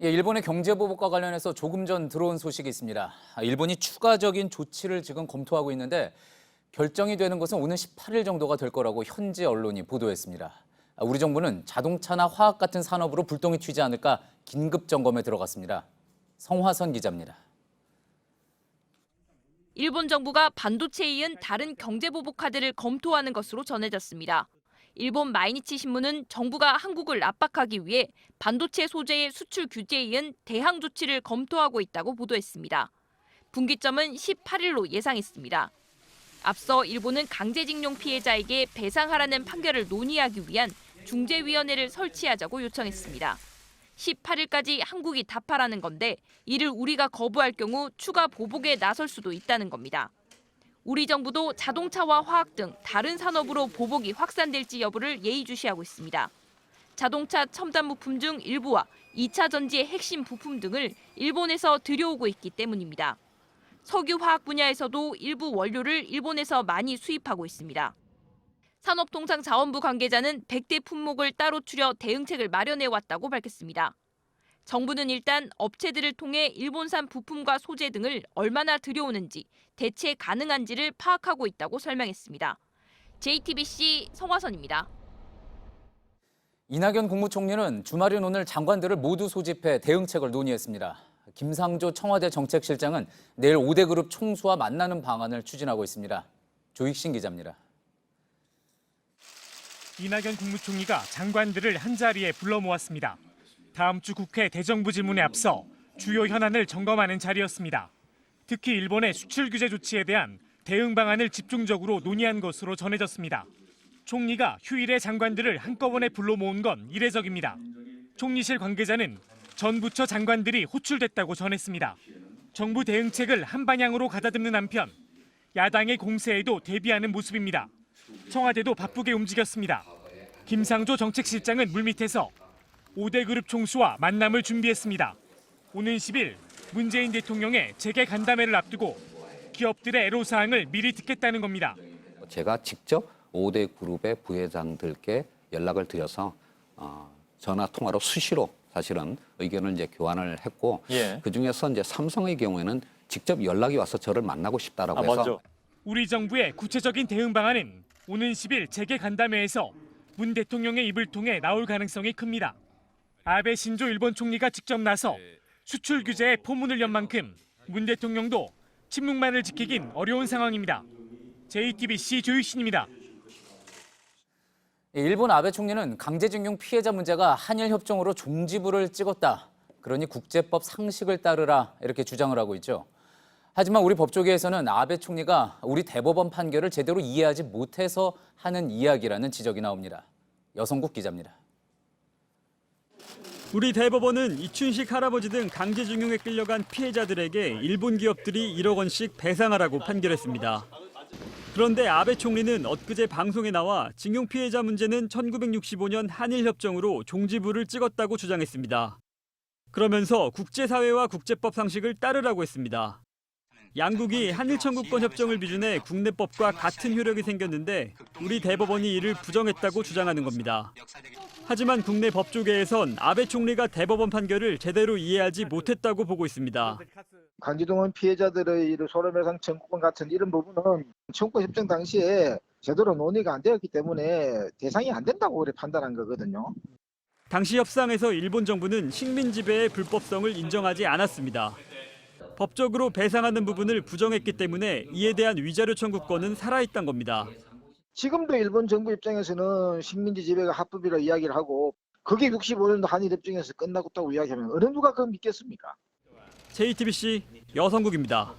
예, 일본의 경제보복과 관련해서 조금 전 들어온 소식이 있습니다. 일본이 추가적인 조치를 지금 검토하고 있는데 결정이 되는 것은 오는 18일 정도가 될 거라고 현지 언론이 보도했습니다. 우리 정부는 자동차나 화학 같은 산업으로 불똥이 튀지 않을까 긴급 점검에 들어갔습니다. 성화선 기자입니다. 일본 정부가 반도체에 이은 다른 경제보복 카드를 검토하는 것으로 전해졌습니다. 일본 마이니치 신문은 정부가 한국을 압박하기 위해 반도체 소재의 수출 규제에 이은 대항 조치를 검토하고 있다고 보도했습니다. 분기점은 18일로 예상했습니다. 앞서 일본은 강제징용 피해자에게 배상하라는 판결을 논의하기 위한 중재위원회를 설치하자고 요청했습니다. 18일까지 한국이 답하라는 건데 이를 우리가 거부할 경우 추가 보복에 나설 수도 있다는 겁니다. 우리 정부도 자동차와 화학 등 다른 산업으로 보복이 확산될지 여부를 예의주시하고 있습니다. 자동차 첨단 부품 중 일부와 2차 전지의 핵심 부품 등을 일본에서 들여오고 있기 때문입니다. 석유 화학 분야에서도 일부 원료를 일본에서 많이 수입하고 있습니다. 산업통상자원부 관계자는 100대 품목을 따로 추려 대응책을 마련해왔다고 밝혔습니다. 정부는 일단 업체들을 통해 일본산 부품과 소재 등을 얼마나 들여오는지, 대체 가능한지를 파악하고 있다고 설명했습니다. JTBC 성화선입니다. 이낙연 국무총리는 주말인 오늘 장관들을 모두 소집해 대응책을 논의했습니다. 김상조 청와대 정책실장은 내일 5대 그룹 총수와 만나는 방안을 추진하고 있습니다. 조익신 기자입니다. 이낙연 국무총리가 장관들을 한자리에 불러 모았습니다. 다음 주 국회 대정부 질문에 앞서 주요 현안을 점검하는 자리였습니다. 특히 일본의 수출 규제 조치에 대한 대응 방안을 집중적으로 논의한 것으로 전해졌습니다. 총리가 휴일에 장관들을 한꺼번에 불러 모은 건 이례적입니다. 총리실 관계자는 전 부처 장관들이 호출됐다고 전했습니다. 정부 대응책을 한 방향으로 가다듬는 한편 야당의 공세에도 대비하는 모습입니다. 청와대도 바쁘게 움직였습니다. 김상조 정책실장은 물밑에서 5대 그룹 총수와 만남을 준비했습니다. 오는 10일 문재인 대통령의 재계 간담회를 앞두고 기업들의 애로사항을 미리 듣겠다는 겁니다. 제가 직접 5대 그룹의 부회장들께 연락을 드려서 전화 통화로 수시로 사실은 의견을 이제 교환을 했고 그중에서 이제 삼성의 경우에는 직접 연락이 와서 저를 만나고 싶다라고 해서 우리 정부의 구체적인 대응 방안은 오는 10일 재계 간담회에서 문 대통령의 입을 통해 나올 가능성이 큽니다. 아베 신조 일본 총리가 직접 나서 수출 규제에 포문을 연 만큼 문 대통령도 침묵만을 지키긴 어려운 상황입니다. JTBC 조유신입니다. 일본 아베 총리는 강제징용 피해자 문제가 한일 협정으로 종지부를 찍었다. 그러니 국제법 상식을 따르라 이렇게 주장을 하고 있죠. 하지만 우리 법조계에서는 아베 총리가 우리 대법원 판결을 제대로 이해하지 못해서 하는 이야기라는 지적이 나옵니다. 여성국 기자입니다. 우리 대법원은 이춘식 할아버지 등 강제징용에 끌려간 피해자들에게 일본 기업들이 1억 원씩 배상하라고 판결했습니다. 그런데 아베 총리는 엊그제 방송에 나와 징용 피해자 문제는 1965년 한일협정으로 종지부를 찍었다고 주장했습니다. 그러면서 국제사회와 국제법 상식을 따르라고 했습니다. 양국이 한일청구권 협정을 비준해 국내법과 같은 효력이 생겼는데 우리 대법원이 이를 부정했다고 주장하는 겁니다. 하지만 국내 법조계에선 아베 총리가 대법원 판결을 제대로 이해하지 못했다고 보고 있습니다. 강제징용 피해자들의 손해배상 청구권 같은 이런 부분은 청구권 협정 당시에 제대로 논의가 안 되었기 때문에 대상이 안 된다고 그래 판단한 거거든요. 당시 협상에서 일본 정부는 식민 지배의 불법성을 인정하지 않았습니다. 법적으로 배상하는 부분을 부정했기 때문에 이에 대한 위자료 청구권은 살아있단 겁니다. 지금도 일본 정부 입장에서는 식민지 지배가 합법이라 이야기를 하고 그게 65년도 한일협정에서 끝났다고 이야기하면 어느 누가 그걸 믿겠습니까? JTBC 여성국입니다.